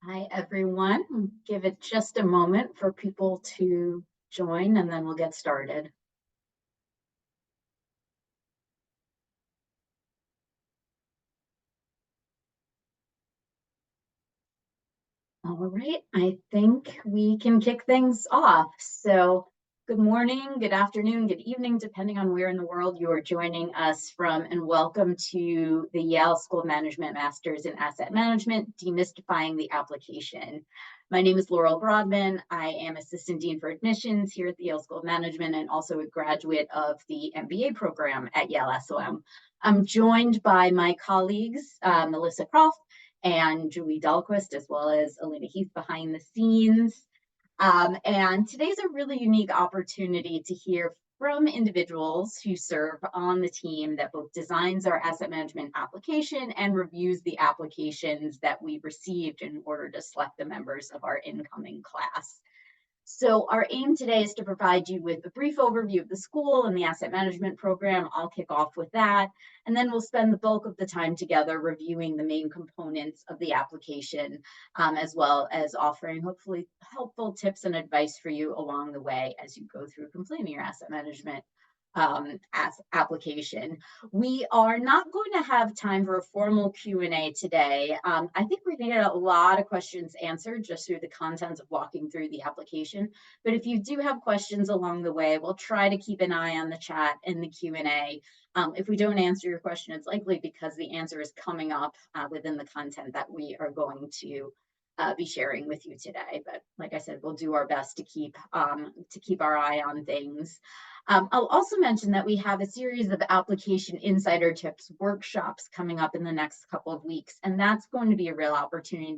Hi, everyone. Give it just a moment for people to join and then we'll get started. All right, I think we can kick things off. So good morning, good afternoon, good evening, depending on where in the world you are joining us from, and welcome to the Yale School of Management Masters in Asset Management, Demystifying the Application. My name is Laurel Grodman. I am Assistant Dean for Admissions here at the Yale School of Management and also a graduate of the MBA program at Yale SOM. I'm joined by my colleagues, Melissa Croft and Julie Dahlquist, as well as Elena Heath behind the scenes. And today's a really unique opportunity to hear from individuals who serve on the team that both designs our asset management application and reviews the applications that we've received in order to select the members of our incoming class. So our aim today is to provide you with a brief overview of the school and the asset management program. I'll kick off with that, and then we'll spend the bulk of the time together reviewing the main components of the application, as well as offering hopefully helpful tips and advice for you along the way as you go through completing your asset management application. We are not going to have time for a formal Q&A today. I think we're going to get a lot of questions answered just through the content of walking through the application. But if you do have questions along the way, we'll try to keep an eye on the chat and the Q&A. If we don't answer your question, it's likely because the answer is coming up within the content that we are going to be sharing with you today. But like I said, we'll do our best to keep our eye on things. I'll also mention that we have a series of application insider tips workshops coming up in the next couple of weeks, and that's going to be a real opportunity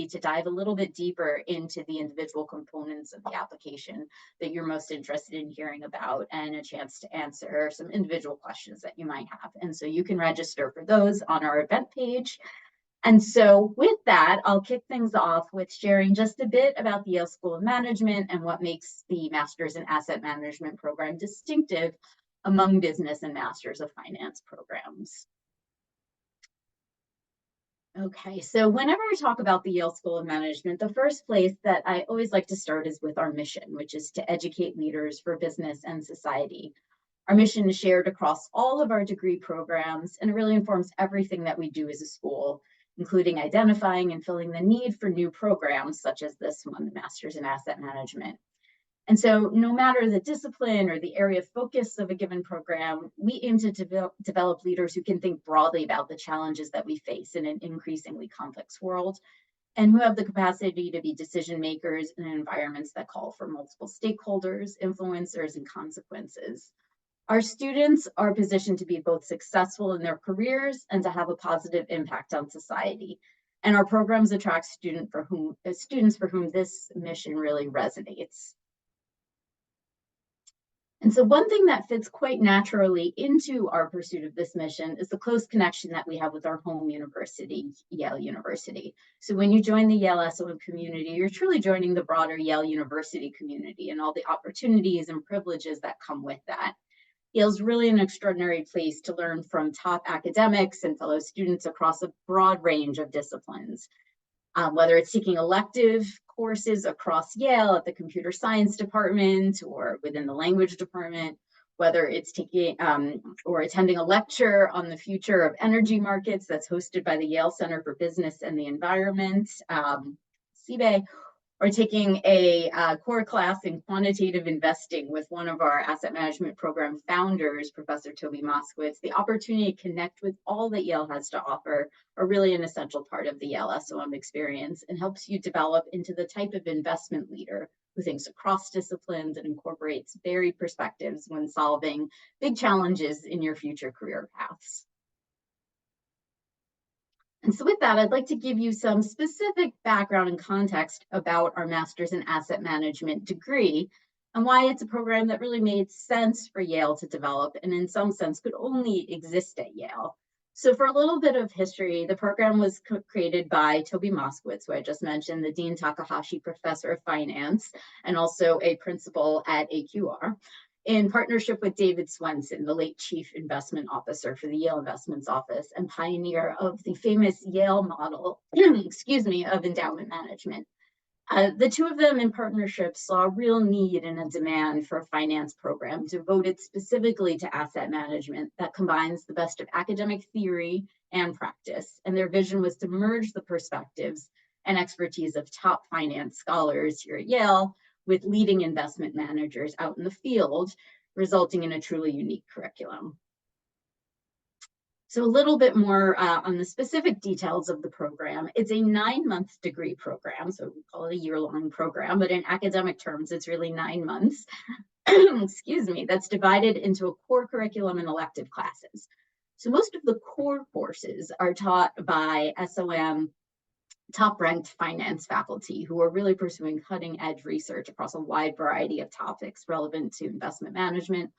to dive a little bit deeper into the individual components of the application that you're most interested in hearing about, and a chance to answer some individual questions that you might have. And so you can register for those on our event page. And so with that, I'll kick things off with sharing just a bit about the Yale School of Management and what makes the Masters in Asset Management program distinctive among business and Masters of Finance programs. Okay, so whenever I talk about the Yale School of Management, the first place that I always like to start is with our mission, which is to educate leaders for business and society. Our mission is shared across all of our degree programs, and it really informs everything that we do as a school, including identifying and filling the need for new programs such as this one, the Masters in Asset Management. And so no matter the discipline or the area of focus of a given program, we aim to develop leaders who can think broadly about the challenges that we face in an increasingly complex world, and who have the capacity to be decision makers in environments that call for multiple stakeholders, influencers, and consequences. Our students are positioned to be both successful in their careers and to have a positive impact on society. And our programs attract students for whom this mission really resonates. And so one thing that fits quite naturally into our pursuit of this mission is the close connection that we have with our home university, Yale University. So when you join the Yale SOM community, you're truly joining the broader Yale University community and all the opportunities and privileges that come with that. Yale's really an extraordinary place to learn from top academics and fellow students across a broad range of disciplines. Whether it's taking elective courses across Yale at the computer science department or within the language department, whether it's taking or attending a lecture on the future of energy markets that's hosted by the Yale Center for Business and the Environment, CBA, or taking a core class in quantitative investing with one of our asset management program founders, Professor Toby Moskowitz, the opportunity to connect with all that Yale has to offer are really an essential part of the Yale SOM experience and helps you develop into the type of investment leader who thinks across disciplines and incorporates varied perspectives when solving big challenges in your future career paths. And so with that, I'd like to give you some specific background and context about our Master's in Asset Management degree and why it's a program that really made sense for Yale to develop and in some sense could only exist at Yale. So for a little bit of history, the program was created by Toby Moskowitz, who I just mentioned, the Dean Takahashi Professor of Finance, and also a principal at AQR. in partnership with David Swenson, the late chief investment officer for the Yale Investments Office and pioneer of the famous Yale model, excuse me, of endowment management. The two of them in partnership saw a real need and a demand for a finance program devoted specifically to asset management that combines the best of academic theory and practice. And their vision was to merge the perspectives and expertise of top finance scholars here at Yale with leading investment managers out in the field, resulting in a truly unique curriculum. So a little bit more on the specific details of the program. It's a 9-month degree program, so we call it a year-long program, but in academic terms, it's really 9 months. Excuse me, that's divided into a core curriculum and elective classes. So most of the core courses are taught by SOM top-ranked finance faculty who are really pursuing cutting-edge research across a wide variety of topics relevant to investment management.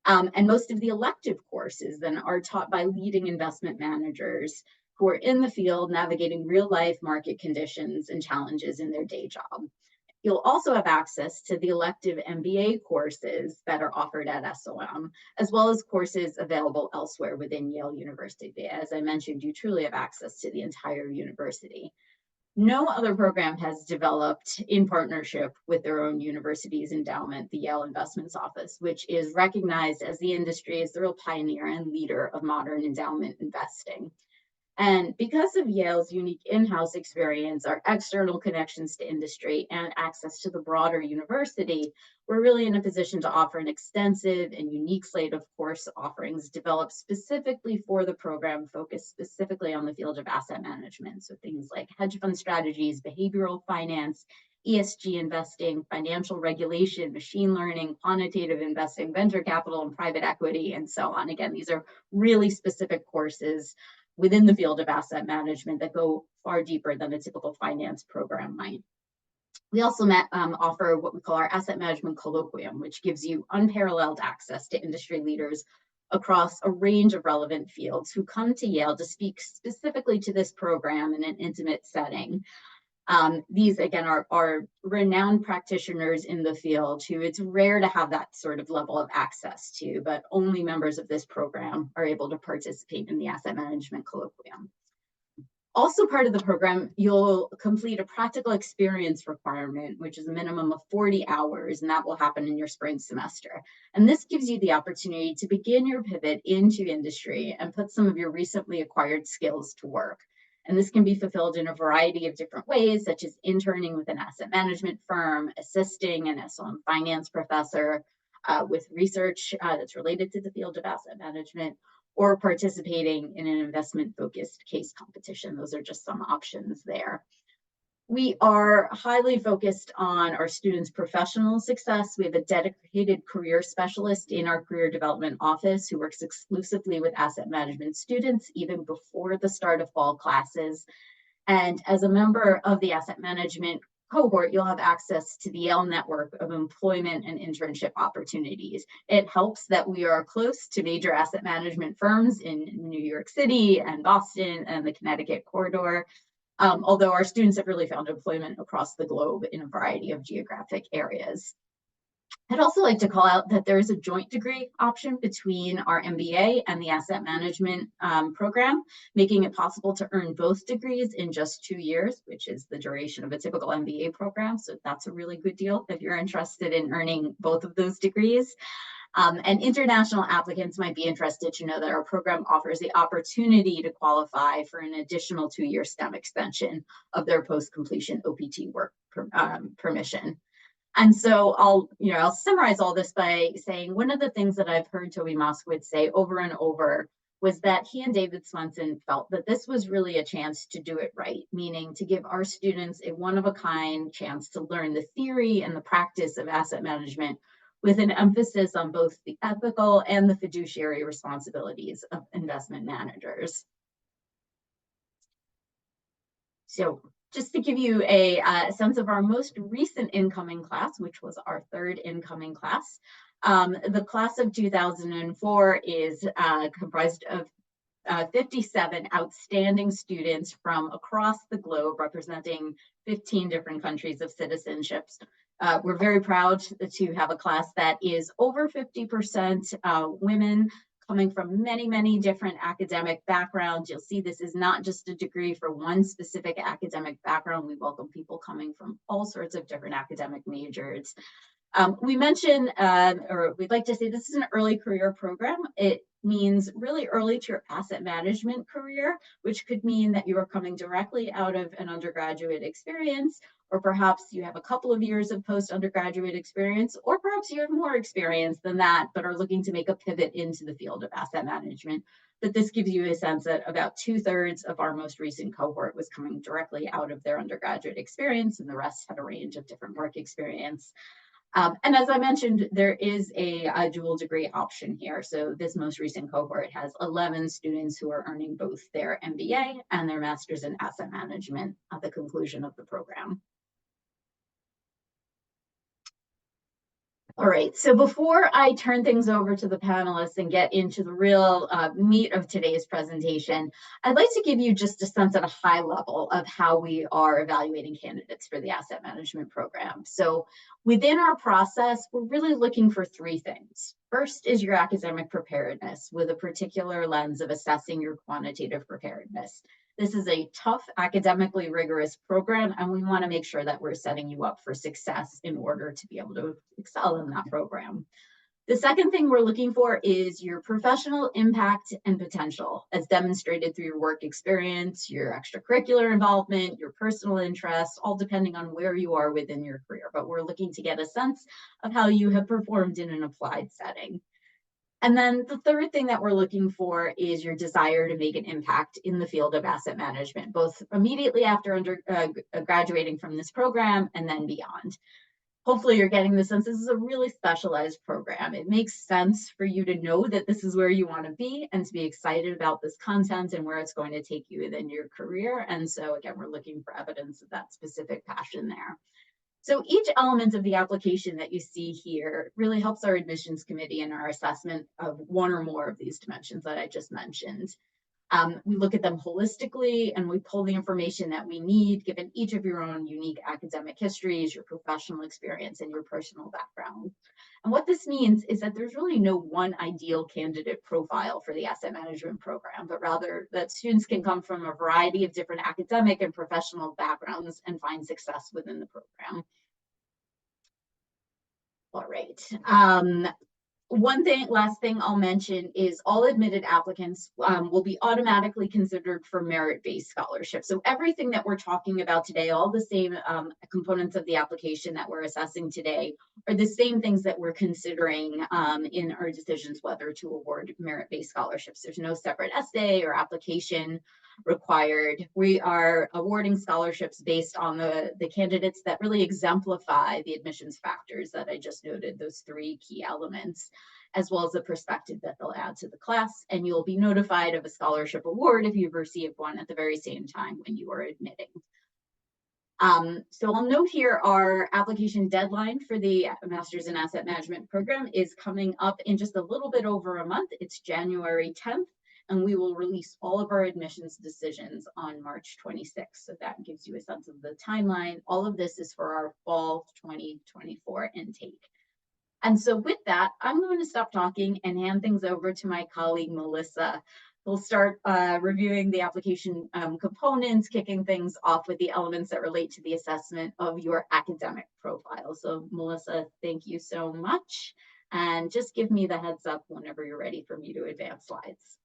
And most of the elective courses then are taught by leading investment managers who are in the field navigating real-life market conditions and challenges in their day job. You'll also have access to the elective MBA courses that are offered at SOM, as well as courses available elsewhere within Yale University. As I mentioned, you truly have access to the entire university. No other program has developed in partnership with their own university's endowment, the Yale Investments Office, which is recognized as the industry's real pioneer and leader of modern endowment investing. And because of Yale's unique in-house experience, our external connections to industry, and access to the broader university, we're really in a position to offer an extensive and unique slate of course offerings developed specifically for the program, focused specifically on the field of asset management. So things like hedge fund strategies, behavioral finance, ESG investing, financial regulation, machine learning, quantitative investing, venture capital, and private equity, and so on. Again, these are really specific courses within the field of asset management that go far deeper than a typical finance program might. We also offer what we call our Asset Management Colloquium, which gives you unparalleled access to industry leaders across a range of relevant fields who come to Yale to speak specifically to this program in an intimate setting. These, again, are renowned practitioners in the field who it's rare to have that sort of level of access to, but only members of this program are able to participate in the Asset Management Colloquium. Also part of the program, you'll complete a practical experience requirement, which is a minimum of 40 hours, and that will happen in your spring semester. And this gives you the opportunity to begin your pivot into industry and put some of your recently acquired skills to work. And this can be fulfilled in a variety of different ways, such as interning with an asset management firm, assisting an SOM finance professor with research that's related to the field of asset management, or participating in an investment-focused case competition. Those are just some options there. We are highly focused on our students' professional success. We have a dedicated career specialist in our career development office who works exclusively with asset management students even before the start of fall classes. And as a member of the asset management cohort, you'll have access to the Yale network of employment and internship opportunities. It helps that we are close to major asset management firms in New York City and Boston and the Connecticut corridor. Although our students have really found employment across the globe in a variety of geographic areas. I'd also like to call out that there is a joint degree option between our MBA and the asset management program, making it possible to earn both degrees in just 2 years, which is the duration of a typical MBA program. So that's a really good deal if you're interested in earning both of those degrees. And international applicants might be interested to know that our program offers the opportunity to qualify for an additional 2-year STEM extension of their post-completion OPT work permission. And so I'll summarize all this by saying one of the things that I've heard Toby Moskowitz say over and over was that he and David Swenson felt that this was really a chance to do it right, meaning to give our students a one-of-a-kind chance to learn the theory and the practice of asset management with an emphasis on both the ethical and the fiduciary responsibilities of investment managers. So just to give you a sense of our most recent incoming class, which was our 3rd incoming class, the class of 2004 is comprised of 57 outstanding students from across the globe, representing 15 different countries of citizenships. We're very proud to have a class that is over 50% women, coming from many, many different academic backgrounds. You'll see this is not just a degree for one specific academic background. We welcome people coming from all sorts of different academic majors. We mentioned, or we'd like to say, this is an early career program. It means really early to your asset management career, which could mean that you are coming directly out of an undergraduate experience, or perhaps you have a couple of years of post-undergraduate experience, or perhaps you have more experience than that, but are looking to make a pivot into the field of asset management. But this gives you a sense that about 2/3 of our most recent cohort was coming directly out of their undergraduate experience, and the rest had a range of different work experience. And as I mentioned, there is a dual degree option here. So this most recent cohort has 11 students who are earning both their MBA and their master's in asset management at the conclusion of the program. All right, so before I turn things over to the panelists and get into the real meat of today's presentation, I'd like to give you just a sense at a high level of how we are evaluating candidates for the asset management program. So within our process, we're really looking for three things. First is your academic preparedness, with a particular lens of assessing your quantitative preparedness. This is a tough, academically rigorous program, and we want to make sure that we're setting you up for success in order to be able to excel in that program. The second thing we're looking for is your professional impact and potential, as demonstrated through your work experience, your extracurricular involvement, your personal interests, all depending on where you are within your career. But we're looking to get a sense of how you have performed in an applied setting. And then the third thing that we're looking for is your desire to make an impact in the field of asset management, both immediately after graduating from this program and then beyond. Hopefully you're getting the sense this is a really specialized program. It makes sense for you to know that this is where you want to be and to be excited about this content and where it's going to take you within your career. And so again, we're looking for evidence of that specific passion there. So each element of the application that you see here really helps our admissions committee in our assessment of one or more of these dimensions that I just mentioned. We look at them holistically and we pull the information that we need, given each of your own unique academic histories, your professional experience, and your personal background. And what this means is that there's really no one ideal candidate profile for the asset management program, but rather that students can come from a variety of different academic and professional backgrounds and find success within the program. All right. Last thing I'll mention is all admitted applicants will be automatically considered for merit-based scholarship. So everything that we're talking about today, all the same components of the application that we're assessing today are the same things that we're considering in our decisions whether to award merit-based scholarships. There's no separate essay or application required. We are awarding scholarships based on the candidates that really exemplify the admissions factors that I just noted, those three key elements, as well as the perspective that they'll add to the class. And you'll be notified of a scholarship award if you've received one at the very same time when you are admitting. So I'll note here our application deadline for the Master's in Asset Management program is coming up in just a little bit over a month. It's January 10th. And we will release all of our admissions decisions on March 26th. So that gives you a sense of the timeline. All of this is for our fall 2024 intake. And so with that, I'm going to stop talking and hand things over to my colleague, Melissa. We'll start reviewing the application components, kicking things off with the elements that relate to the assessment of your academic profile. So Melissa, thank you so much. And just give me the heads up whenever you're ready for me to advance slides.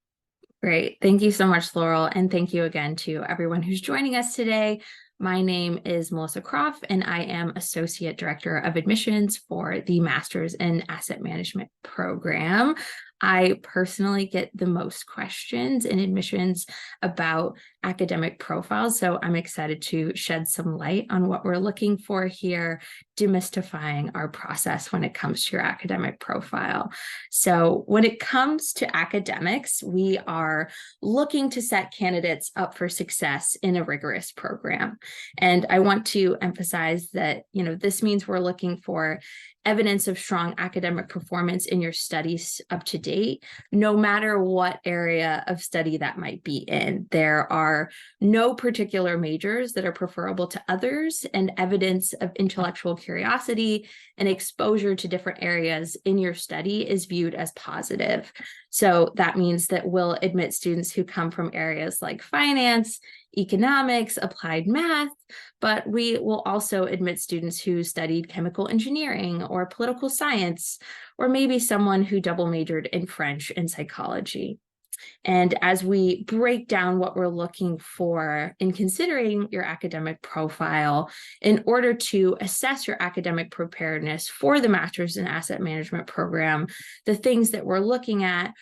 Great. Thank you so much, Laurel. And thank you again to everyone who's joining us today. My name is Melissa Croft, and I am Associate Director of Admissions for the Master's in Asset Management program. I personally get the most questions in admissions about academic profiles, so I'm excited to shed some light on what we're looking for here, demystifying our process when it comes to your academic profile. So when it comes to academics, we are looking to set candidates up for success in a rigorous program. And I want to emphasize that, this means we're looking for evidence of strong academic performance in your studies up to date, state, no matter what area of study that might be in. There are no particular majors that are preferable to others, and evidence of intellectual curiosity and exposure to different areas in your study is viewed as positive. So that means that we'll admit students who come from areas like finance, economics, applied math, but we will also admit students who studied chemical engineering or political science, or maybe someone who double majored in French and psychology. And as we break down what we're looking for in considering your academic profile, in order to assess your academic preparedness for the Master's in Asset Management program, the things that we're looking at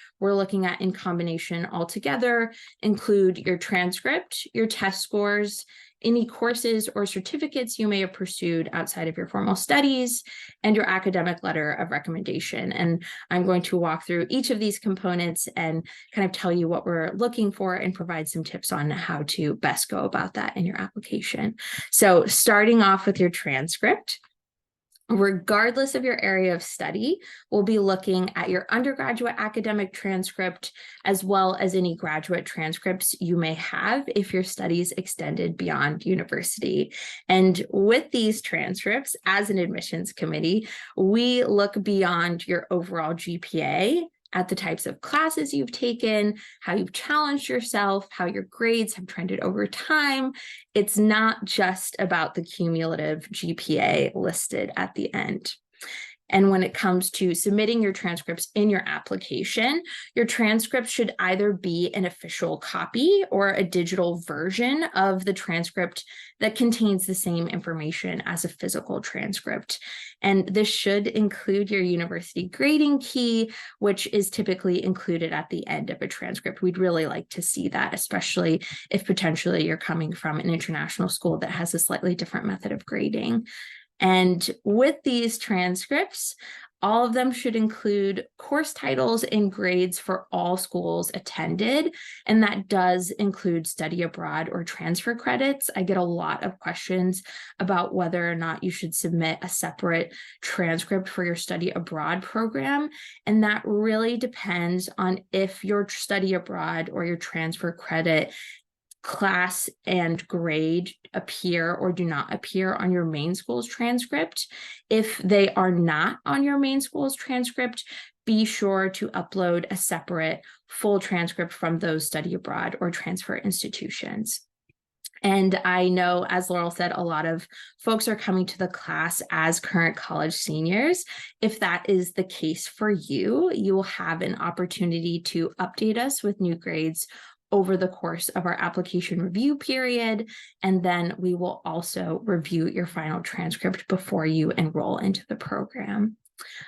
in combination altogether include your transcript, your test scores, any courses or certificates you may have pursued outside of your formal studies, and your academic letter of recommendation. And I'm going to walk through each of these components and kind of tell you what we're looking for and provide some tips on how to best go about that in your application. So starting off with your transcript, regardless of your area of study, we'll be looking at your undergraduate academic transcript, as well as any graduate transcripts you may have if your studies extended beyond university. And with these transcripts, as an admissions committee, we look beyond your overall GPA at the types of classes you've taken, how you've challenged yourself, how your grades have trended over time. It's not just about the cumulative GPA listed at the end. And when it comes to submitting your transcripts in your application, your transcript should either be an official copy or a digital version of the transcript that contains the same information as a physical transcript. And this should include your university grading key, which is typically included at the end of a transcript. We'd really like to see that, especially if potentially you're coming from an international school that has a slightly different method of grading. And with these transcripts, all of them should include course titles and grades for all schools attended, and that does include study abroad or transfer credits. I get a lot of questions about whether or not you should submit a separate transcript for your study abroad program, and that really depends on if your study abroad or your transfer credit class and grade appear or do not appear on your main school's transcript. If they are not on your main school's transcript, be sure to upload a separate full transcript from those study abroad or transfer institutions. And I know, as Laurel said, a lot of folks are coming to the class as current college seniors. If that is the case for you, you will have an opportunity to update us with new grades over the course of our application review period, and then we will also review your final transcript before you enroll into the program.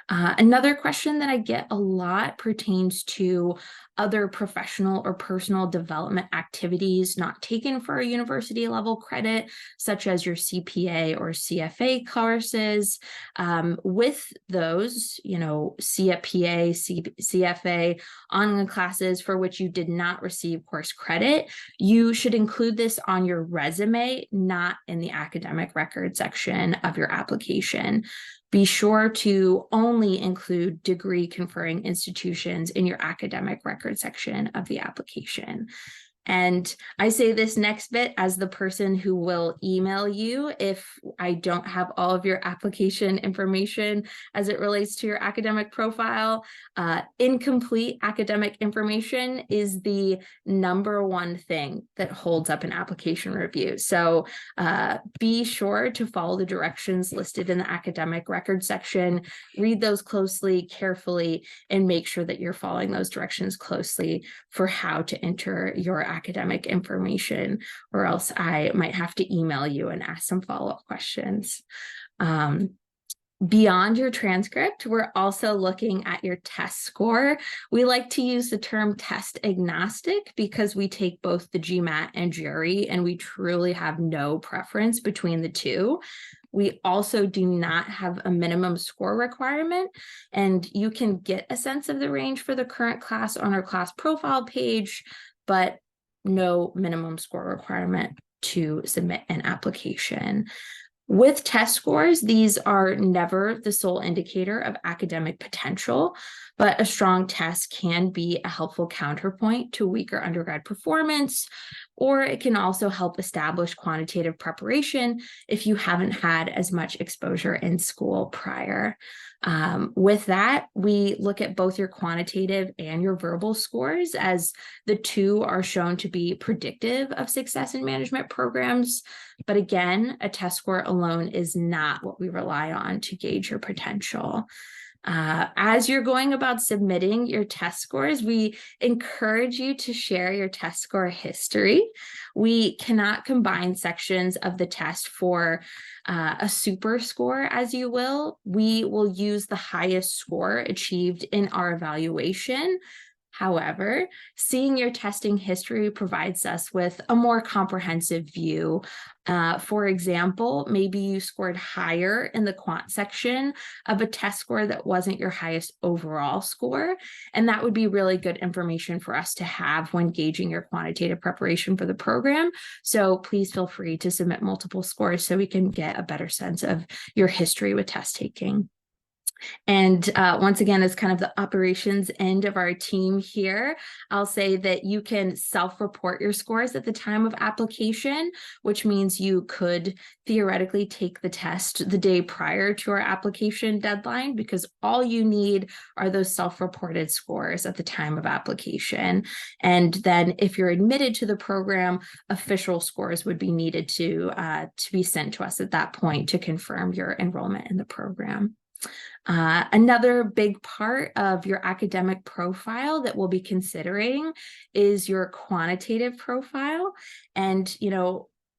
Another question that I get a lot pertains to other professional or personal development activities not taken for a university level credit, such as your CPA or CFA courses. With those, CPA, CFA, online classes for which you did not receive course credit, you should include this on your resume, not in the academic record section of your application. Be sure to only include degree conferring institutions in your academic record section of the application. And I say this next bit as the person who will email you if I don't have all of your application information as it relates to your academic profile. Incomplete academic information is the number one thing that holds up an application review. So be sure to follow the directions listed in the academic record section, read those closely, carefully, and make sure that you're following those directions closely for how to enter your academic information, or else I might have to email you and ask some follow-up questions. Beyond your transcript, we're also looking at your test score. We like to use the term test agnostic because we take both the GMAT and GRE, and we truly have no preference between the two. We also do not have a minimum score requirement, and you can get a sense of the range for the current class on our class profile page, but no minimum score requirement to submit an application. With test scores, these are never the sole indicator of academic potential, but a strong test can be a helpful counterpoint to weaker undergrad performance, or it can also help establish quantitative preparation if you haven't had as much exposure in school prior. With that, we look at both your quantitative and your verbal scores, as the two are shown to be predictive of success in management programs. But again, a test score alone is not what we rely on to gauge your potential. As you're going about submitting your test scores, we encourage you to share your test score history. We cannot combine sections of the test for a super score, as you will. We will use the highest score achieved in our evaluation. However, seeing your testing history provides us with a more comprehensive view. For example, maybe you scored higher in the quant section of a test score that wasn't your highest overall score, and that would be really good information for us to have when gauging your quantitative preparation for the program. So please feel free to submit multiple scores so we can get a better sense of your history with test taking. And once again, as kind of the operations end of our team here, I'll say that you can self-report your scores at the time of application, which means you could theoretically take the test the day prior to our application deadline, because all you need are those self-reported scores at the time of application. And then if you're admitted to the program, official scores would be needed to be sent to us at that point to confirm your enrollment in the program. Another big part of your academic profile that we'll be considering is your quantitative profile. And,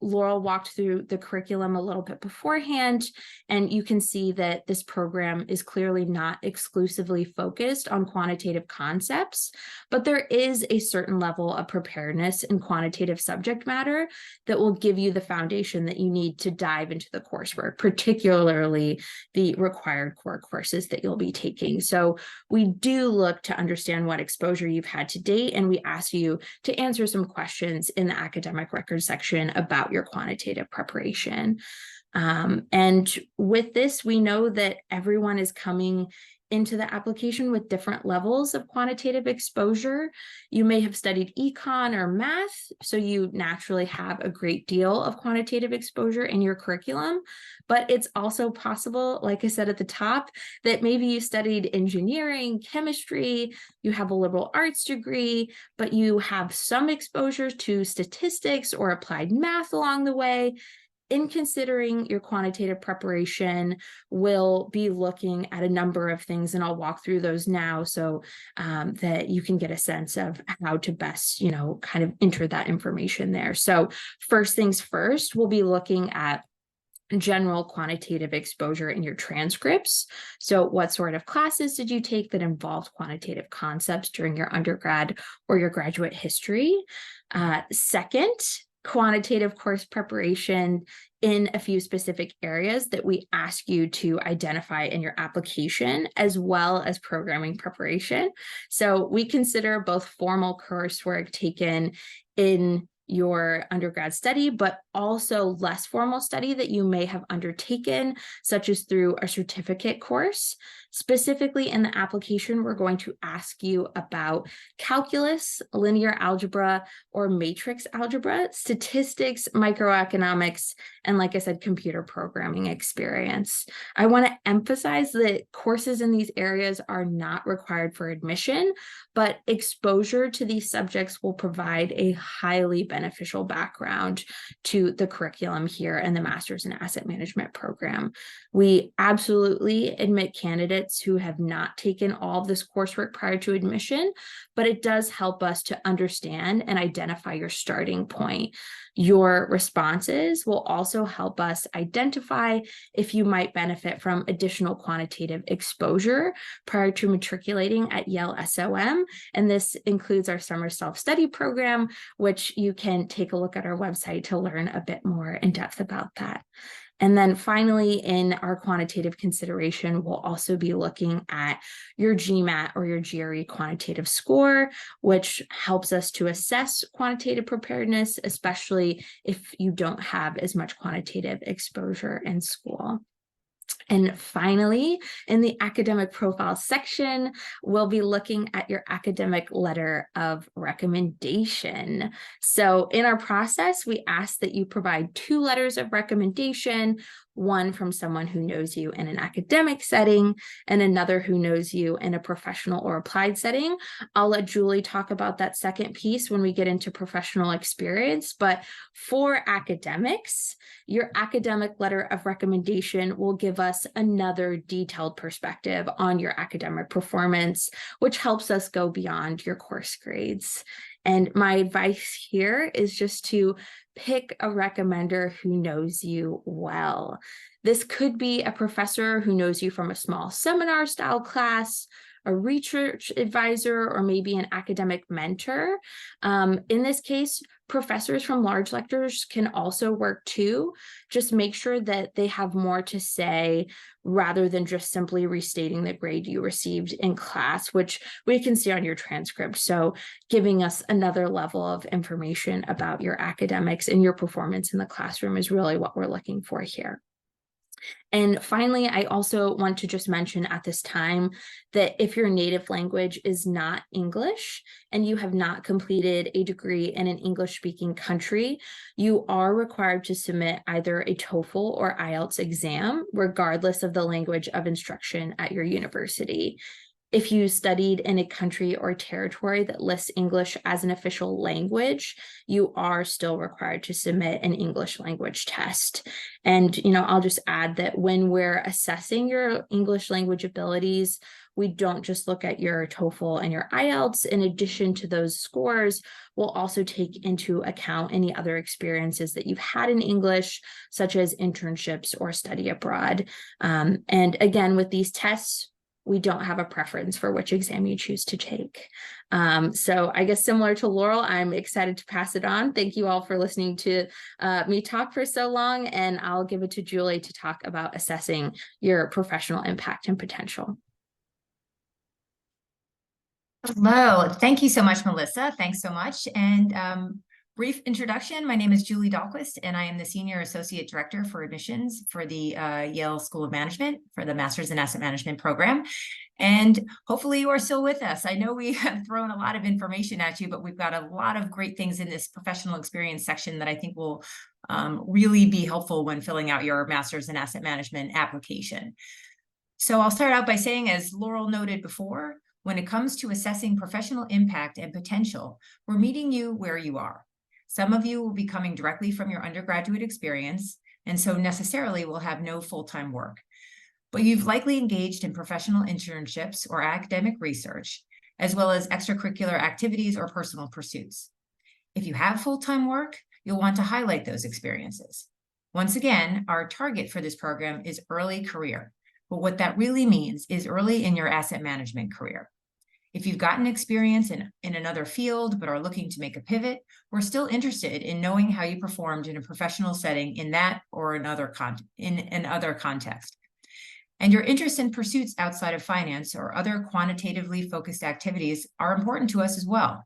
Laurel walked through the curriculum a little bit beforehand, and you can see that this program is clearly not exclusively focused on quantitative concepts, but there is a certain level of preparedness in quantitative subject matter that will give you the foundation that you need to dive into the coursework, particularly the required core courses that you'll be taking. So we do look to understand what exposure you've had to date, and we ask you to answer some questions in the academic records section about your quantitative preparation. And with this, we know that everyone is coming into the application with different levels of quantitative exposure. You may have studied econ or math, so you naturally have a great deal of quantitative exposure in your curriculum, but it's also possible, like I said at the top, that maybe you studied engineering, chemistry, you have a liberal arts degree, but you have some exposure to statistics or applied math along the way. In considering your quantitative preparation, we'll be looking at a number of things, and I'll walk through those now so that you can get a sense of how to best, kind of enter that information there. So first things first, we'll be looking at general quantitative exposure in your transcripts. So what sort of classes did you take that involved quantitative concepts during your undergrad or your graduate history? Second, quantitative course preparation in a few specific areas that we ask you to identify in your application, as well as programming preparation. So we consider both formal coursework taken in your undergrad study, but also less formal study that you may have undertaken, such as through a certificate course. Specifically in the application, we're going to ask you about calculus, linear algebra, or matrix algebra, statistics, microeconomics, and like I said, computer programming experience. I want to emphasize that courses in these areas are not required for admission, but exposure to these subjects will provide a highly beneficial background to the curriculum here in the Master's in Asset Management program. We absolutely admit candidates who have not taken all of this coursework prior to admission, but it does help us to understand and identify your starting point. Your responses will also help us identify if you might benefit from additional quantitative exposure prior to matriculating at Yale SOM. And this includes our summer self-study program, which you can take a look at our website to learn a bit more in depth about that. And then finally, in our quantitative consideration, we'll also be looking at your GMAT or your GRE quantitative score, which helps us to assess quantitative preparedness, especially if you don't have as much quantitative exposure in school. And finally, in the academic profile section, we'll be looking at your academic letter of recommendation. So in our process, we ask that you provide 2 letters of recommendation, one from someone who knows you in an academic setting and another who knows you in a professional or applied setting. I'll let Julie talk about that second piece when we get into professional experience, but for academics, your academic letter of recommendation will give us another detailed perspective on your academic performance, which helps us go beyond your course grades. And my advice here is just to pick a recommender who knows you well. This could be a professor who knows you from a small seminar style class, a research advisor, or maybe an academic mentor. In this case, professors from large lectures can also work too. Just make sure that they have more to say rather than just simply restating the grade you received in class, which we can see on your transcript. So giving us another level of information about your academics and your performance in the classroom is really what we're looking for here. And finally, I also want to just mention at this time that if your native language is not English and you have not completed a degree in an English-speaking country, you are required to submit either a TOEFL or IELTS exam, regardless of the language of instruction at your university. If you studied in a country or territory that lists English as an official language, you are still required to submit an English language test. And, I'll just add that when we're assessing your English language abilities, we don't just look at your TOEFL and your IELTS. In addition to those scores, we'll also take into account any other experiences that you've had in English, such as internships or study abroad. And again, with these tests, we don't have a preference for which exam you choose to take. So I guess similar to Laurel, I'm excited to pass it on. Thank you all for listening to me talk for so long, and I'll give it to Julie to talk about assessing your professional impact and potential. Hello, thank you so much, Melissa. Thanks so much. And brief introduction, my name is Julie Dahlquist, and I am the Senior Associate Director for Admissions for the Yale School of Management for the Master's in Asset Management program. And hopefully you are still with us. I know we have thrown a lot of information at you, but we've got a lot of great things in this professional experience section that I think will really be helpful when filling out your Master's in Asset Management application. So I'll start out by saying, as Laurel noted before, when it comes to assessing professional impact and potential, we're meeting you where you are. Some of you will be coming directly from your undergraduate experience, and so necessarily will have no full-time work. But you've likely engaged in professional internships or academic research, as well as extracurricular activities or personal pursuits. If you have full-time work, you'll want to highlight those experiences. Once again, our target for this program is early career, but what that really means is early in your asset management career. If you've gotten experience in another field but are looking to make a pivot, we're still interested in knowing how you performed in a professional setting in that or in other context. And your interest in pursuits outside of finance or other quantitatively focused activities are important to us as well.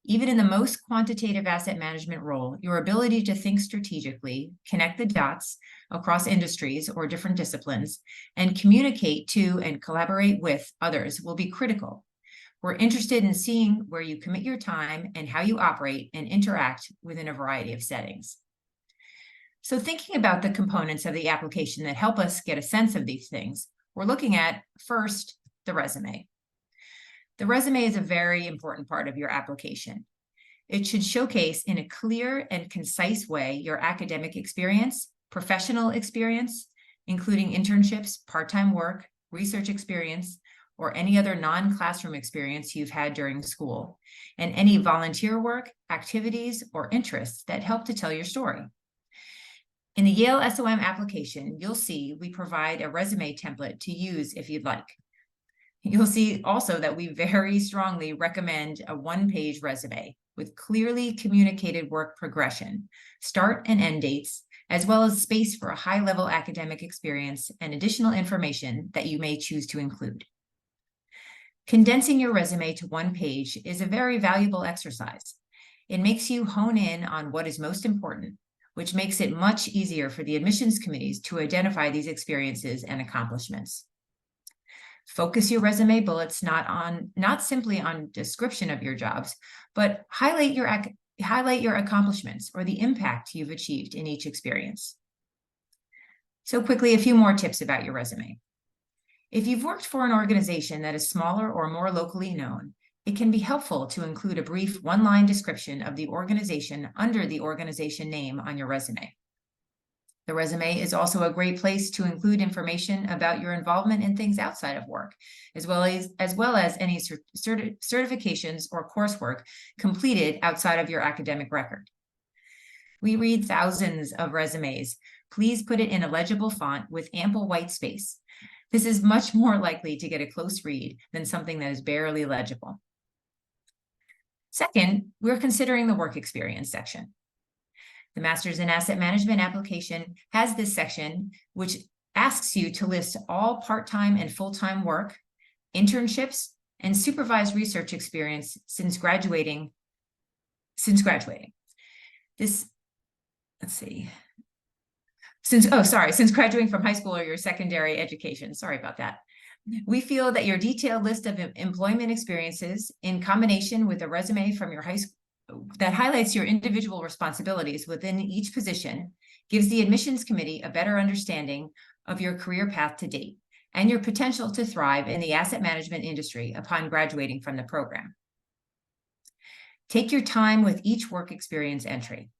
Even in the most quantitative asset management role, your ability to think strategically, connect the dots across industries or different disciplines, and communicate to and collaborate with others will be critical. We're interested in seeing where you commit your time and how you operate and interact within a variety of settings. So thinking about the components of the application that help us get a sense of these things, we're looking at, first, the resume. The resume is a very important part of your application. It should showcase in a clear and concise way your academic experience, professional experience, including internships, part-time work, research experience, or any other non-classroom experience you've had during school, and any volunteer work, activities, or interests that help to tell your story. In the Yale SOM application, you'll see we provide a resume template to use if you'd like. You'll see also that we very strongly recommend a one-page resume with clearly communicated work progression, start and end dates, as well as space for a high-level academic experience and additional information that you may choose to include. Condensing your resume to one page is a very valuable exercise. It makes you hone in on what is most important, which makes it much easier for the admissions committees to identify these experiences and accomplishments. Focus your resume bullets not simply on description of your jobs, but highlight your accomplishments or the impact you've achieved in each experience. So quickly, a few more tips about your resume. If you've worked for an organization that is smaller or more locally known, it can be helpful to include a brief one-line description of the organization under the organization name on your resume. The resume is also a great place to include information about your involvement in things outside of work, as well as any certifications or coursework completed outside of your academic record. We read thousands of resumes. Please put it in a legible font with ample white space. This is much more likely to get a close read than something that is barely legible. Second, we're considering the work experience section. The Master's in Asset Management application has this section, which asks you to list all part-time and full-time work, internships, and supervised research experience since graduating. Since graduating from high school or your secondary education. Sorry about that. We feel that your detailed list of employment experiences in combination with a resume from your high school that highlights your individual responsibilities within each position gives the admissions committee a better understanding of your career path to date and your potential to thrive in the asset management industry upon graduating from the program. Take your time with each work experience entry.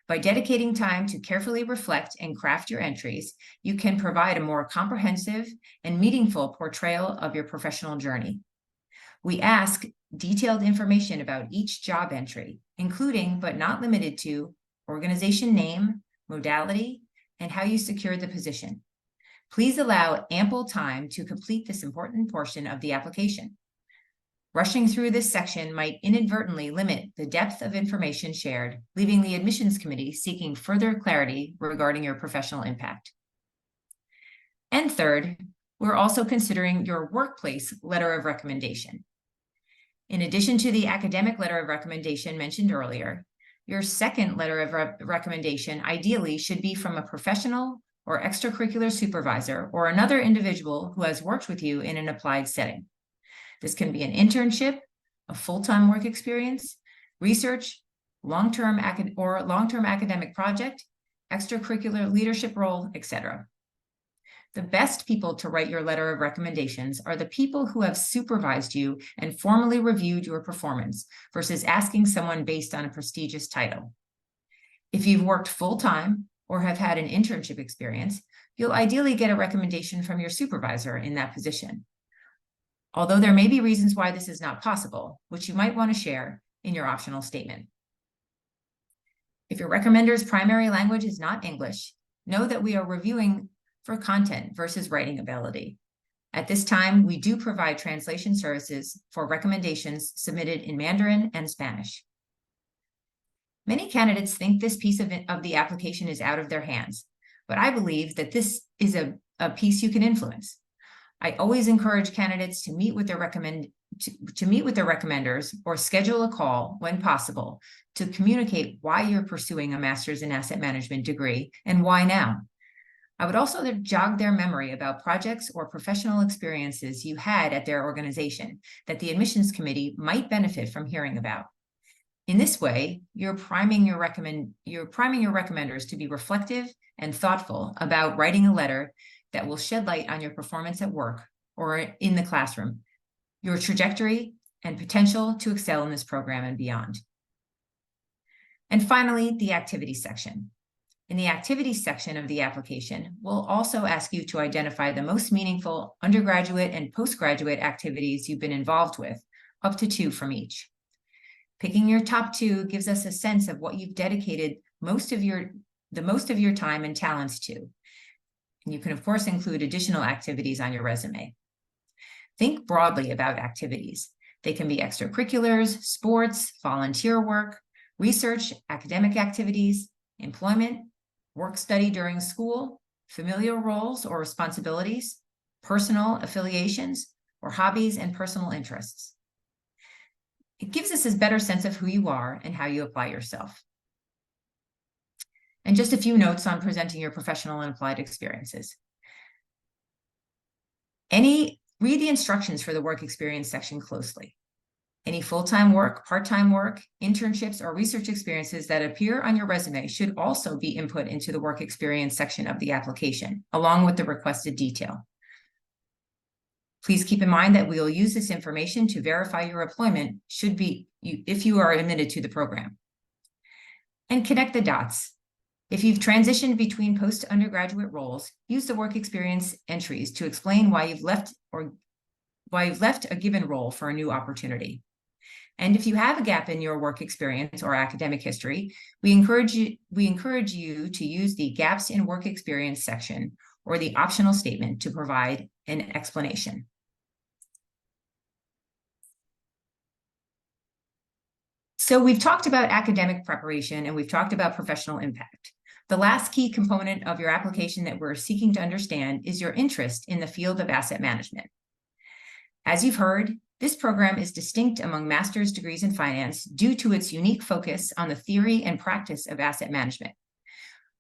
By dedicating time to carefully reflect and craft your entries, you can provide a more comprehensive and meaningful portrayal of your professional journey. We ask detailed information about each job entry, including but not limited to organization name, modality, and how you secured the position. Please allow ample time to complete this important portion of the application. Rushing through this section might inadvertently limit the depth of information shared, leaving the admissions committee seeking further clarity regarding your professional impact. And third, we're also considering your workplace letter of recommendation. In addition to the academic letter of recommendation mentioned earlier, your second letter of recommendation ideally should be from a professional or extracurricular supervisor or another individual who has worked with you in an applied setting. This can be an internship, a full-time work experience, research, long-term academic project, extracurricular leadership role, etc. The best people to write your letter of recommendations are the people who have supervised you and formally reviewed your performance versus asking someone based on a prestigious title. If you've worked full-time or have had an internship experience, you'll ideally get a recommendation from your supervisor in that position. Although there may be reasons why this is not possible, which you might want to share in your optional statement. If your recommender's primary language is not English, know that we are reviewing for content versus writing ability. At this time, we do provide translation services for recommendations submitted in Mandarin and Spanish. Many candidates think this piece of the application is out of their hands, but I believe that this is a piece you can influence. I always encourage candidates to meet with their recommenders or schedule a call when possible to communicate why you're pursuing a master's in asset management degree and why now. I would also jog their memory about projects or professional experiences you had at their organization that the admissions committee might benefit from hearing about. In this way, you're priming your recommenders to be reflective and thoughtful about writing a letter that will shed light on your performance at work or in the classroom, your trajectory and potential to excel in this program and beyond. And finally, the activities section. In the activities section of the application, we'll also ask you to identify the most meaningful undergraduate and postgraduate activities you've been involved with, up to 2 from each. Picking your top 2 gives us a sense of what you've dedicated the most of your time and talents to. And you can, of course, include additional activities on your resume. Think broadly about activities. They can be extracurriculars, sports, volunteer work, research, academic activities, employment, work study during school, familial roles or responsibilities, personal affiliations, or hobbies and personal interests. It gives us a better sense of who you are and how you apply yourself. And just a few notes on presenting your professional and applied experiences. Read the instructions for the work experience section closely. Any full-time work, part-time work, internships, or research experiences that appear on your resume should also be input into the work experience section of the application, along with the requested detail. Please keep in mind that we will use this information to verify your employment if you are admitted to the program. And connect the dots. If you've transitioned between post-undergraduate roles, use the work experience entries to explain why you've left a given role for a new opportunity. And if you have a gap in your work experience or academic history, we encourage you to use the gaps in work experience section or the optional statement to provide an explanation. So we've talked about academic preparation and we've talked about professional impact. The last key component of your application that we're seeking to understand is your interest in the field of asset management. As you've heard, this program is distinct among master's degrees in finance due to its unique focus on the theory and practice of asset management.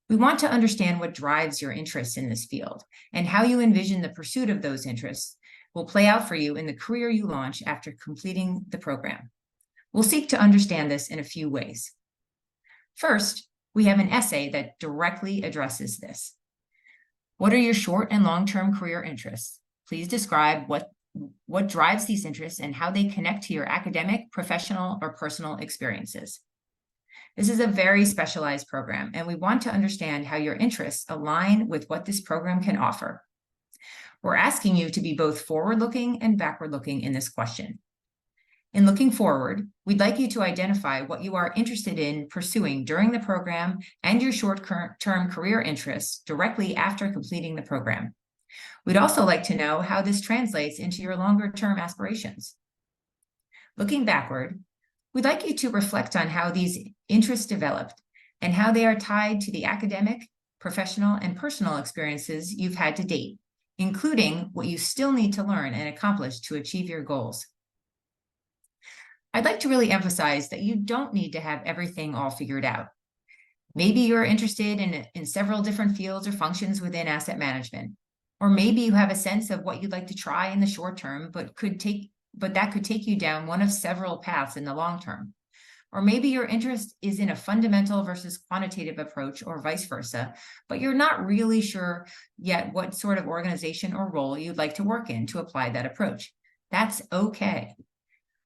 We want to understand what drives your interest in this field and how you envision the pursuit of those interests will play out for you in the career you launch after completing the program. We'll seek to understand this in a few ways. First, we have an essay that directly addresses this. What are your short and long-term career interests? Please describe what drives these interests and how they connect to your academic, professional, or personal experiences. This is a very specialized program, and we want to understand how your interests align with what this program can offer. We're asking you to be both forward-looking and backward-looking in this question. In looking forward, we'd like you to identify what you are interested in pursuing during the program and your short-term career interests directly after completing the program. We'd also like to know how this translates into your longer-term aspirations. Looking backward, we'd like you to reflect on how these interests developed and how they are tied to the academic, professional, and personal experiences you've had to date, including what you still need to learn and accomplish to achieve your goals. I'd like to really emphasize that you don't need to have everything all figured out. Maybe you're interested in several different fields or functions within asset management, or maybe you have a sense of what you'd like to try in the short term, but that could take you down one of several paths in the long term. Or maybe your interest is in a fundamental versus quantitative approach or vice versa, but you're not really sure yet what sort of organization or role you'd like to work in to apply that approach. That's okay.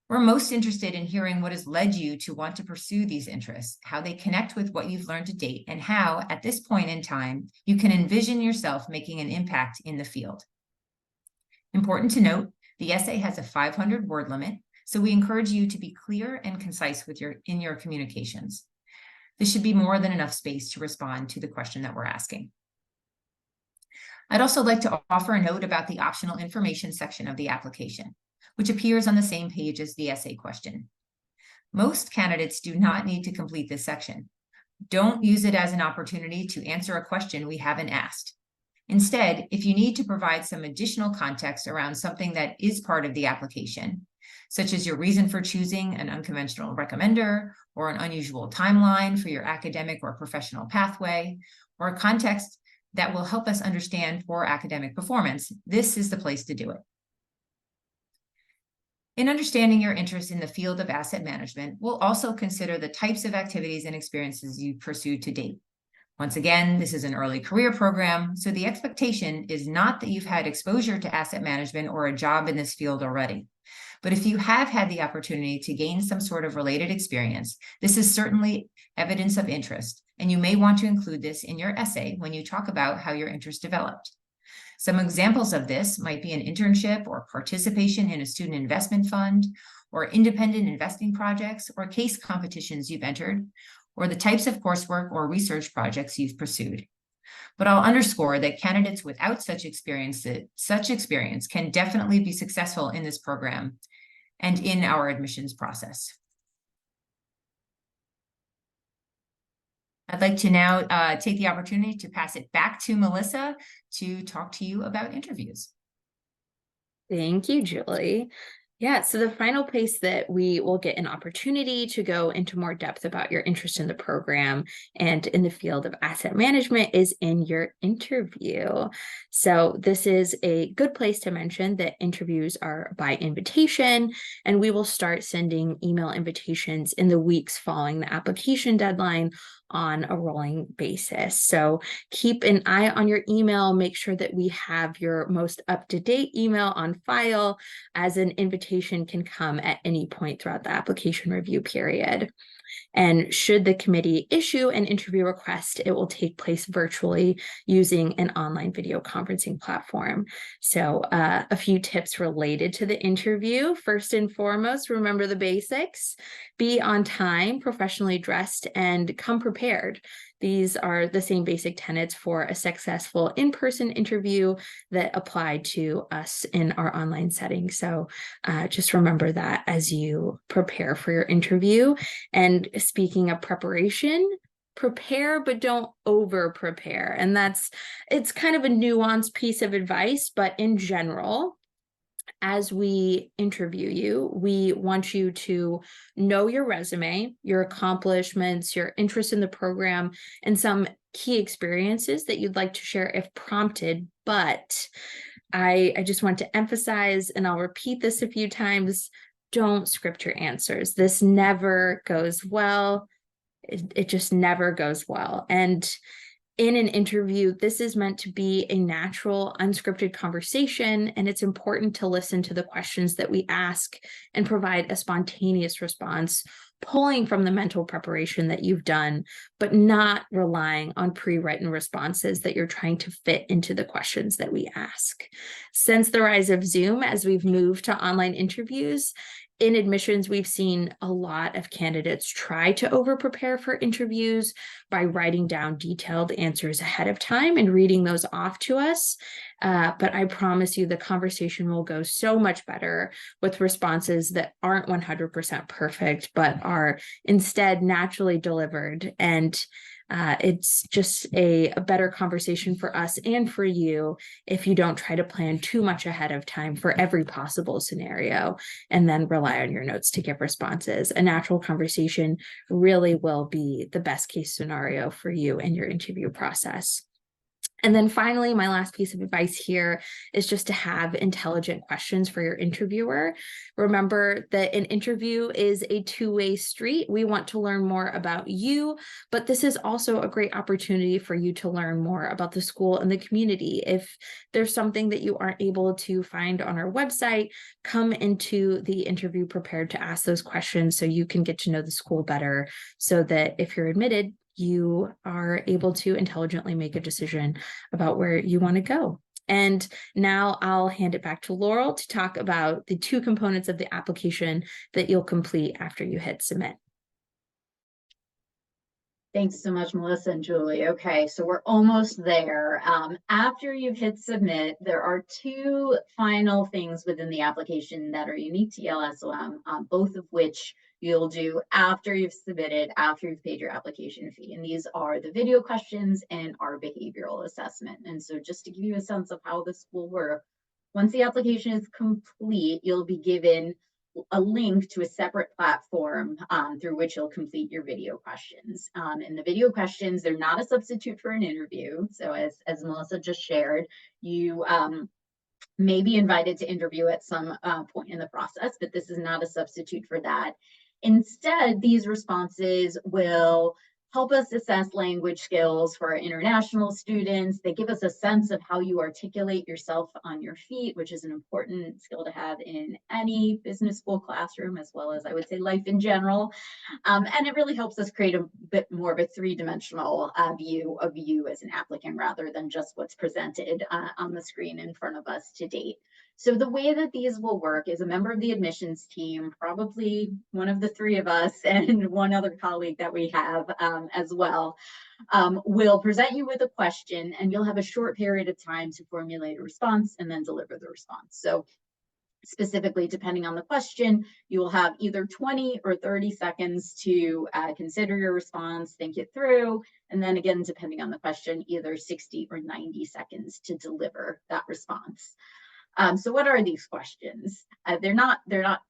We're most interested in hearing what has led you to want to pursue these interests, how they connect with what you've learned to date, and how, at this point in time, you can envision yourself making an impact in the field. Important to note, the essay has a 500-word limit, so we encourage you to be clear and concise in your communications. This should be more than enough space to respond to the question that we're asking. I'd also like to offer a note about the optional information section of the application, which appears on the same page as the essay question. Most candidates do not need to complete this section. Don't use it as an opportunity to answer a question we haven't asked. Instead, if you need to provide some additional context around something that is part of the application, such as your reason for choosing an unconventional recommender or an unusual timeline for your academic or professional pathway, or a context that will help us understand poor academic performance, this is the place to do it. In understanding your interest in the field of asset management, we'll also consider the types of activities and experiences you've pursued to date. Once again, this is an early career program, so the expectation is not that you've had exposure to asset management or a job in this field already. But if you have had the opportunity to gain some sort of related experience, this is certainly evidence of interest, and you may want to include this in your essay when you talk about how your interest developed. Some examples of this might be an internship or participation in a student investment fund, or independent investing projects or case competitions you've entered, or the types of coursework or research projects you've pursued. But I'll underscore that candidates without such experience can definitely be successful in this program and in our admissions process. I'd like to now take the opportunity to pass it back to Melissa to talk to you about interviews. Thank you, Julie. Yeah, so the final place that we will get an opportunity to go into more depth about your interest in the program and in the field of asset management is in your interview. So this is a good place to mention that interviews are by invitation, and we will start sending email invitations in the weeks following the application deadline on a rolling basis. So keep an eye on your email, make sure that we have your most up-to-date email on file, as an invitation can come at any point throughout the application review period. And should the committee issue an interview request, it will take place virtually using an online video conferencing platform. So a few tips related to the interview. First and foremost, remember the basics. Be on time, professionally dressed, and come prepared. These are the same basic tenets for a successful in-person interview that apply to us in our online setting. So just remember that as you prepare for your interview. And speaking of preparation, prepare, but don't over prepare. And it's kind of a nuanced piece of advice, but in general, as we interview you, we want you to know your resume, your accomplishments, your interest in the program, and some key experiences that you'd like to share if prompted. But I just want to emphasize, and I'll repeat this a few times, don't script your answers. This never goes well. It just never goes well. And in an interview, this is meant to be a natural, unscripted conversation, and it's important to listen to the questions that we ask and provide a spontaneous response, pulling from the mental preparation that you've done, but not relying on pre-written responses that you're trying to fit into the questions that we ask. Since the rise of Zoom, as we've moved to online interviews, in admissions, we've seen a lot of candidates try to over-prepare for interviews by writing down detailed answers ahead of time and reading those off to us. But I promise you the conversation will go so much better with responses that aren't 100% perfect, but are instead naturally delivered. And it's just a better conversation for us and for you if you don't try to plan too much ahead of time for every possible scenario and then rely on your notes to give responses. A natural conversation really will be the best case scenario for you and your interview process. And then finally, my last piece of advice here is just to have intelligent questions for your interviewer. Remember that an interview is a two-way street. We want to learn more about you, but this is also a great opportunity for you to learn more about the school and the community. If there's something that you aren't able to find on our website, come into the interview prepared to ask those questions so you can get to know the school better, so that if you're admitted, you are able to intelligently make a decision about where you want to go. And now I'll hand it back to Laurel to talk about the two components of the application that you'll complete after you hit submit. Thanks so much, Melissa and Julie. Okay, so we're almost there. After you've hit submit, there are two final things within the application that are unique to Yale SOM, both of which you'll do after you've submitted, after you've paid your application fee. And these are the video questions and our behavioral assessment. And so just to give you a sense of how this will work, once the application is complete, you'll be given a link to a separate platform through which you'll complete your video questions. And the video questions, they're not a substitute for an interview. So as Melissa just shared, you may be invited to interview at some point in the process, but this is not a substitute for that. Instead, these responses will help us assess language skills for our international students. They give us a sense of how you articulate yourself on your feet, which is an important skill to have in any business school classroom, as well as I would say life in general. And it really helps us create a bit more of a three-dimensional view of you as an applicant rather than just what's presented on the screen in front of us to date. So the way that these will work is a member of the admissions team, probably one of the three of us and one other colleague that we have as well, will present you with a question, and you'll have a short period of time to formulate a response and then deliver the response. So Specifically, depending on the question, you will have either 20 or 30 seconds to consider your response, think it through, and then again, depending on the question, either 60 or 90 seconds to deliver that response. So what are these questions? They're not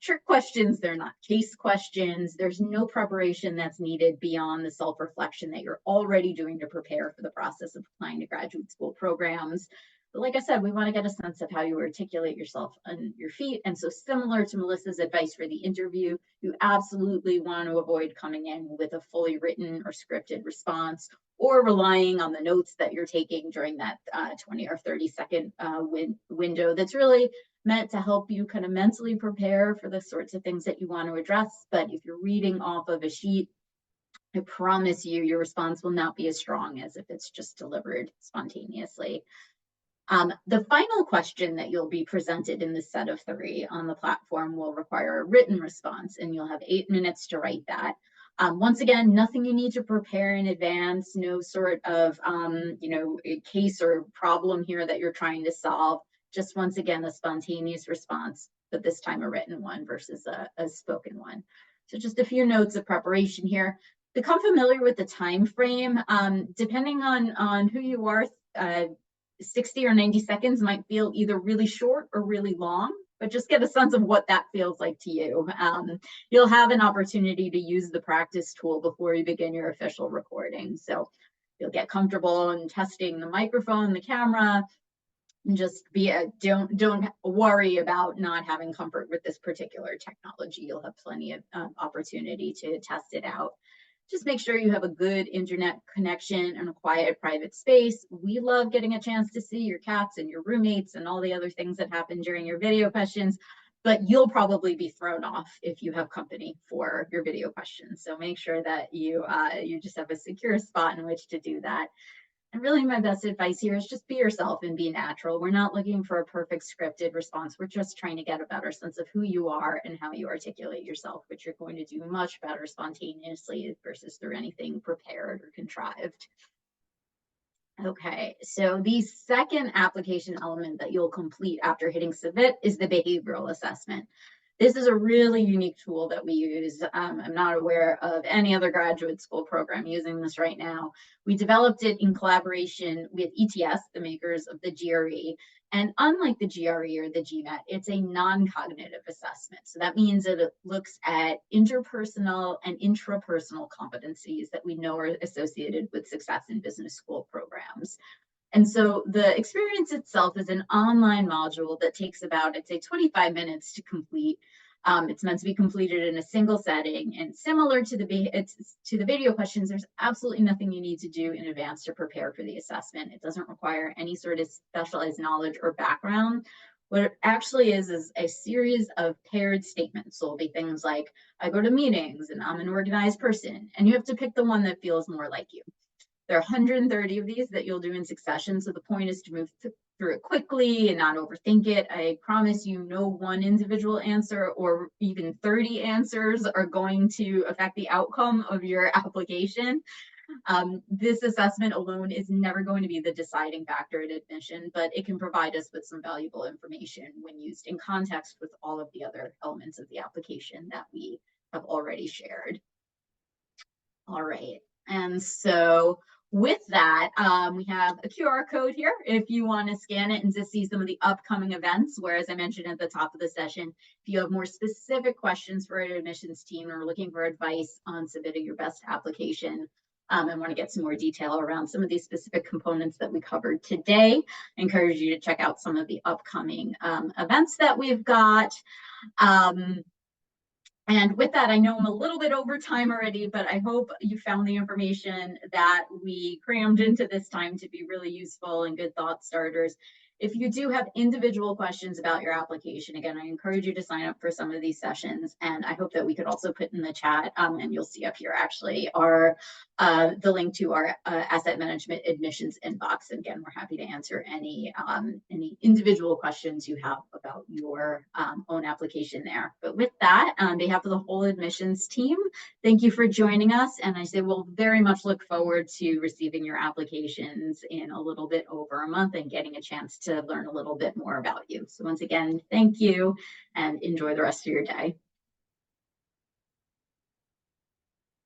trick questions. They're not case questions. There's no preparation that's needed beyond the self-reflection that you're already doing to prepare for the process of applying to graduate school programs. But like I said, we want to get a sense of how you articulate yourself on your feet. And so similar to Melissa's advice for the interview, you absolutely want to avoid coming in with a fully written or scripted response, or relying on the notes that you're taking during that 20 or 30-second window that's really meant to help you kind of mentally prepare for the sorts of things that you want to address. But if you're reading off of a sheet, I promise you, your response will not be as strong as if it's just delivered spontaneously. The final question that you'll be presented in the set of 3 on the platform will require a written response, and you'll have 8 minutes to write that. Once again, nothing you need to prepare in advance, no sort of, a case or problem here that you're trying to solve. Just once again, a spontaneous response, but this time a written one versus a spoken one. So just a few notes of preparation here. Become familiar with the time frame. Depending on who you are, 60 or 90 seconds might feel either really short or really long, but just get a sense of what that feels like to you. You'll have an opportunity to use the practice tool before you begin your official recording. So you'll get comfortable in testing the microphone, the camera, and just don't worry about not having comfort with this particular technology. You'll have plenty of opportunity to test it out. Just make sure you have a good internet connection and a quiet private space. We love getting a chance to see your cats and your roommates and all the other things that happen during your video questions, but you'll probably be thrown off if you have company for your video questions. So make sure that you just have a secure spot in which to do that. And really my best advice here is just be yourself and be natural. We're not looking for a perfect scripted response. We're just trying to get a better sense of who you are and how you articulate yourself, which you're going to do much better spontaneously versus through anything prepared or contrived. Okay, so the second application element that you'll complete after hitting submit is the behavioral assessment. This is a really unique tool that we use. I'm not aware of any other graduate school program using this right now. We developed it in collaboration with ETS, the makers of the GRE. And unlike the GRE or the GMAT, it's a non-cognitive assessment. So that means that it looks at interpersonal and intrapersonal competencies that we know are associated with success in business school programs. And so the experience itself is an online module that takes about, I'd say, 25 minutes to complete. It's meant to be completed in a single setting, and similar to the video questions, there's absolutely nothing you need to do in advance to prepare for the assessment. It doesn't require any sort of specialized knowledge or background. What it actually is a series of paired statements. So it'll be things like, I go to meetings and I'm an organized person, and you have to pick the one that feels more like you. There are 130 of these that you'll do in succession. So the point is to move through it quickly and not overthink it. I promise you no one individual answer or even 30 answers are going to affect the outcome of your application. This assessment alone is never going to be the deciding factor in admission, but it can provide us with some valuable information when used in context with all of the other elements of the application that we have already shared. All right, and so with that, we have a QR code here if you want to scan it and to see some of the upcoming events, where, as I mentioned at the top of the session, if you have more specific questions for an admissions team or looking for advice on submitting your best application, and want to get some more detail around some of these specific components that we covered today, I encourage you to check out some of the upcoming events that we've got. And with that, I know I'm a little bit over time already, but I hope you found the information that we crammed into this time to be really useful and good thought starters. If you do have individual questions about your application, again, I encourage you to sign up for some of these sessions. And I hope that we could also put in the chat, and you'll see up here actually, the link to our asset management admissions inbox. And again, we're happy to answer any individual questions you have about your own application there. But with that, on behalf of the whole admissions team, thank you for joining us. And I say we'll very much look forward to receiving your applications in a little bit over a month and getting a chance to learn a little bit more about you. So once again, thank you and enjoy the rest of your day.